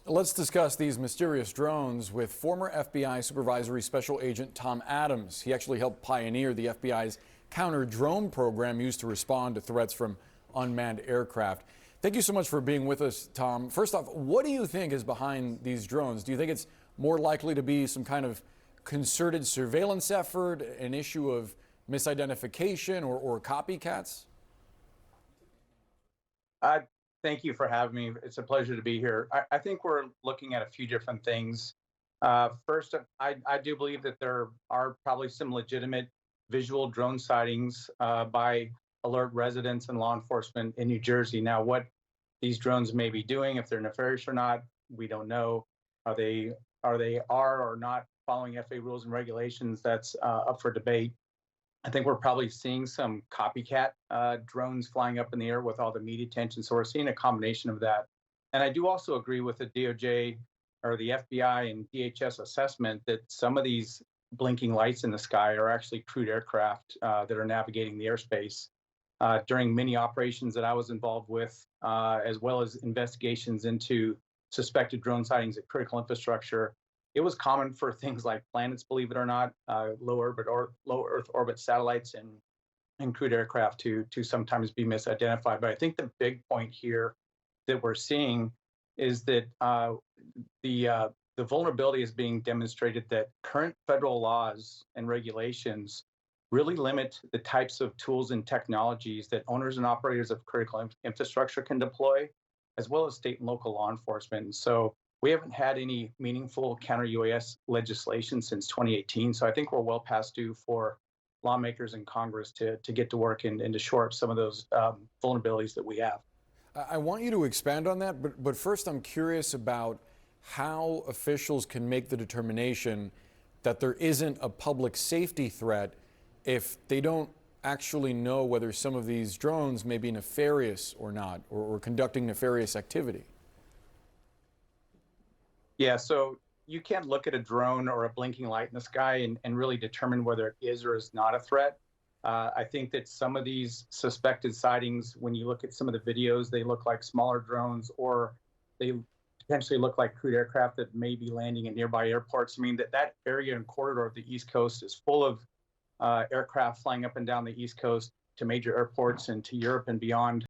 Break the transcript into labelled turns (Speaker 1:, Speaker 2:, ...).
Speaker 1: Let's discuss these mysterious drones with former FBI Supervisory Special Agent Tom Adams. He actually helped pioneer the FBI's counter-drone program used to respond to threats from unmanned aircraft. Thank you so much for being with us, Tom. First off, what do you think is behind these drones? Do you think it's more likely to be some kind of concerted surveillance effort, an issue of misidentification or copycats?
Speaker 2: Thank you for having me. It's a pleasure to be here. I think we're looking at a few different things. First, I do believe that there are probably some legitimate visual drone sightings by alert residents and law enforcement in New Jersey. Now, what these drones may be doing, if they're nefarious or not, we don't know. Are or not following FAA rules and regulations? That's up for debate. I think we're probably seeing some copycat drones flying up in the air with all the media attention. So we're seeing a combination of that. And I do also agree with the DOJ or the FBI and DHS assessment that some of these blinking lights in the sky are actually crewed aircraft that are navigating the airspace. During many operations that I was involved with, as well as investigations into suspected drone sightings at critical infrastructure, it was common for things like planets, believe it or not, low Earth orbit satellites and crewed aircraft to sometimes be misidentified. But I think the big point here that we're seeing is that the vulnerability is being demonstrated that current federal laws and regulations really limit the types of tools and technologies that owners and operators of critical infrastructure can deploy, as well as state and local law enforcement. And so we haven't had any meaningful counter-UAS legislation since 2018. So I think we're well past due for lawmakers in Congress to get to work and to shore up some of those vulnerabilities that we have.
Speaker 1: I want you to expand on that, but first I'm curious about how officials can make the determination that there isn't a public safety threat if they don't actually know whether some of these drones may be nefarious or not, or conducting nefarious activity.
Speaker 2: Yeah, so you can't look at a drone or a blinking light in the sky and really determine whether it is or is not a threat. I think that some of these suspected sightings, when you look at some of the videos, they look like smaller drones, or they potentially look like crewed aircraft that may be landing at nearby airports. I mean, that area and corridor of the East Coast is full of aircraft flying up and down the East Coast to major airports and to Europe and beyond.